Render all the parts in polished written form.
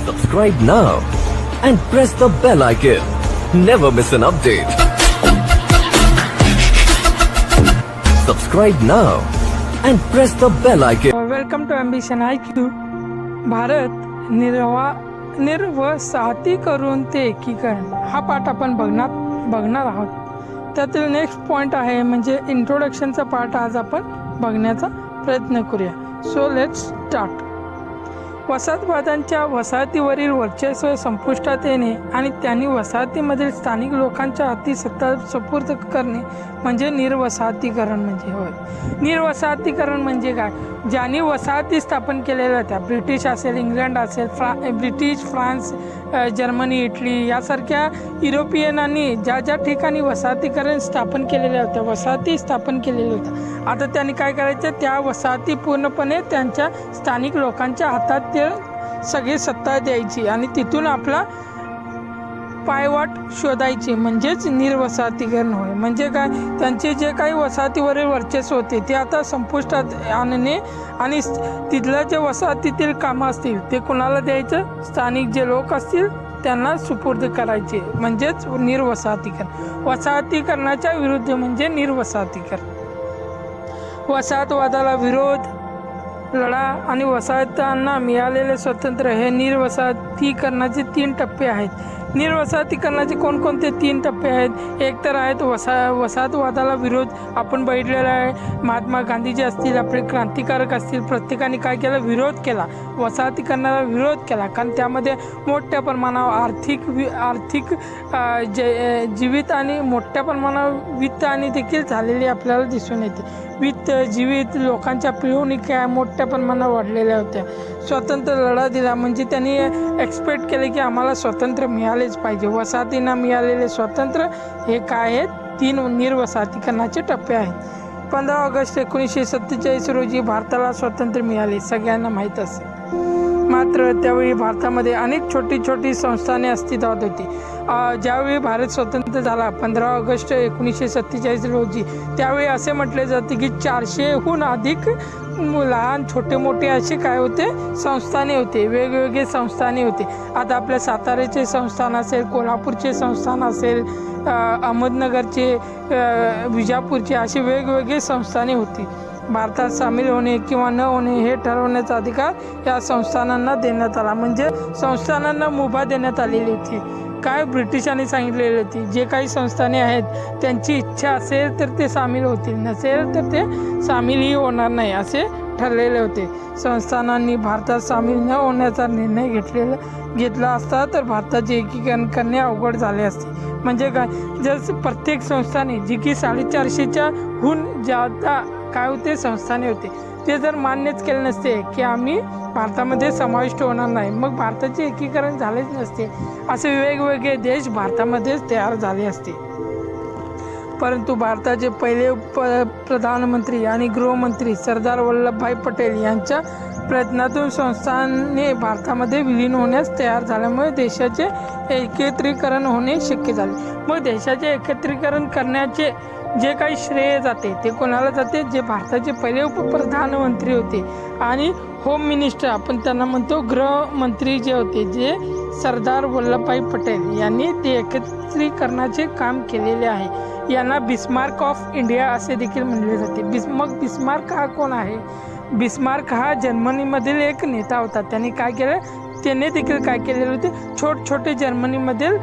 Subscribe now and press the bell icon. Never miss an update. Subscribe now and press the bell icon. Welcome to ambition IQ. Bharat निर्वसाहतीकरण ते एकीकरण हा पाठ आपण बघणार आहोत. त्यातील नेक्स्ट पॉइंट आहे म्हणजे इंट्रोडक्शनचा पार्ट आज आपण बघण्याचा प्रयत्न करूया. So let's start. वसाहतवाद्यांच्या वसाहतीवरील वर्चस्व संपुष्टात येणे आणि त्यांनी वसाहतीमधील स्थानिक लोकांच्या हाती सत्ता सुपूर्द करणे म्हणजे निर्वसाहतीकरण म्हणजे होय. निर्वसाहतीकरण म्हणजे काय? ज्यांनी वसाहती स्थापन केलेल्या होत्या, ब्रिटिश असेल, इंग्लंड असेल, ब्रिटिश, फ्रान्स, जर्मनी, इटली यासारख्या युरोपियनांनी ज्या ठिकाणी वसाहतीकरण स्थापन केलेल्या होत्या, वसाहती स्थापन केलेल्या होत्या, आता त्यांनी काय करायचं, त्या वसाहती पूर्णपणे त्यांच्या स्थानिक लोकांच्या हातात ते सगळी सत्ता द्यायची आणि तिथून आपला पायवाट शोधायची म्हणजेच निर्वसाहतीकरण होय. म्हणजे काय, त्यांचे जे काही वसाहतीवरील वर्चस्व होते ते आता संपुष्टात आणणे आणि तिथल्या जे वसाहतीतील कामं असतील ते कुणाला द्यायचं, स्थानिक जे लोक असतील त्यांना सुपूर्द करायचे म्हणजेच निर्वसाहतीकरण. वसाहतीकरणाच्या विरुद्ध म्हणजे निर्वसाहतीकरण. वसाहतवादाला विरोध, लढा आणि वसाहतांना मिळालेले स्वातंत्र्य हे निर्वसाहतीकरणाचे 3 टप्पे आहेत. निर्वसाहतीकरणाचे कोणकोणते 3 टप्पे आहेत? एक तर आहेत वसाहतवादाला विरोध. आपण बघितलेला आहे, महात्मा गांधीजी असतील, आपले क्रांतिकारक असतील, प्रत्येकाने काय केलं, विरोध केला, वसाहतीकरणाला विरोध केला. कारण त्यामध्ये मोठ्या प्रमाणावर आर्थिक जीवित आणि मोठ्या प्रमाणावर वित्त आणि देखील झालेली आपल्याला दिसून येते. वित्त, जीवित, लोकांच्या पिळवणुका मोठ्या प्रमाणावर वाढलेल्या होत्या. स्वातंत्र्य लढा दिला म्हणजे त्यांनी एक्सपेक्ट केले की आम्हाला स्वातंत्र्य मिळालेच पाहिजे. वसाहतींना मिळालेले स्वातंत्र्य हे काय आहेत? 3 निर्वसाहतीकरणाचे टप्पे आहेत. 15 ऑगस्ट 1947 रोजी भारताला स्वातंत्र्य मिळाले, सगळ्यांना माहीत असेल. मात्र त्यावेळी भारतामध्ये अनेक छोटी संस्थाने अस्तित्वात होती. ज्यावेळी भारत स्वतंत्र झाला 15 ऑगस्ट 1947 रोजी, त्यावेळी असे म्हटले जाते की 400हून अधिक लहान छोटे मोठे असे काय होते, संस्थाने होते, वेगवेगळे संस्थाने होते. आता आपल्या साताऱ्याचे संस्थान असेल, कोल्हापूरचे संस्थान असेल, अहमदनगरचे, विजापूरचे असे वेगवेगळे संस्थाने होती. भारतात सामील होणे किंवा न होणे हे ठरवण्याचा अधिकार या संस्थानांना देण्यात आला. म्हणजे संस्थानांना मुभा देण्यात आलेली होती. काय ब्रिटिशांनी सांगितलेली होती, जे काही संस्थाने आहेत त्यांची इच्छा असेल तर ते सामील होतील, नसेल तर ते सामीलही होणार नाही असे ठरलेले होते. संस्थानांनी भारतात सामील न होण्याचा निर्णय घेतला असता तर भारताचे एकीकरण करणे अवघड झाले असते. म्हणजे काय, जर प्रत्येक संस्थाने जी की 450च्याहून जादा काय होते संस्थाने होते, ते जर मान्यच केले नसते की आम्ही भारतामध्ये समाविष्ट होणार नाही, मग भारताचे एकीकरण झालेच नसते. असे वेगवेगळे देश भारतामध्येच तयार झाले असते. परंतु भारताचे पहिले प्रधानमंत्री आणि गृहमंत्री सरदार वल्लभभाई पटेल यांच्या प्रयत्नातून संस्थाने भारतामध्ये विलीन होण्यास तयार झाल्यामुळे देशाचे एकत्रीकरण होणे शक्य झाले. मग देशाचे एकत्रीकरण करण्याचे जे काही श्रेय जाते ते कोणाला जाते? जे भारताचे पहिले उपप्रधानमंत्री होते आणि होम मिनिस्टर आपण त्यांना म्हणतो, गृहमंत्री जे होते, जे सरदार वल्लभभाई पटेल यांनी ते एकत्रीकरणाचे काम केलेले आहे. यांना बिस्मार्क ऑफ इंडिया असे देखील म्हणले जाते. बिस्मार्क हा कोण आहे? बिस्मार्क हा जर्मनीमधील एक नेता होता. त्याने देखील काय केलेले होते, छोटे जर्मनीमधील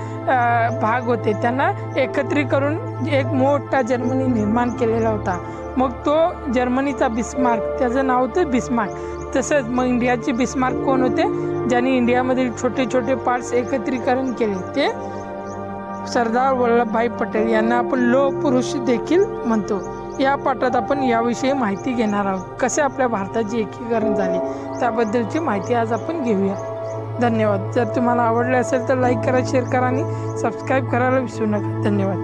भाग होते, त्यांना एकत्रित करून एक मोठा जर्मनी निर्माण केलेला होता. मग तो जर्मनीचा बिस्मार्क, त्याचं नाव होतं बिस्मार्क. तसंच मग इंडियाचे बिस्मार्क कोण होते? ज्यांनी इंडियामधील छोटे पार्ट्स एकत्रीकरण केले ते सरदार वल्लभभाई पटेल. यांना आपण लोह पुरुष देखील म्हणतो. या पाठात आपण याविषयी माहिती घेणार आहोत, कसे आपल्या भारताचे एकीकरण झाले त्याबद्दलची माहिती आज आपण घेऊया. धन्यवाद. जर तुम्हाला आवडले असेल तर लाईक करा, शेअर करा आणि सबस्क्राईब करायला विसरू नका. धन्यवाद.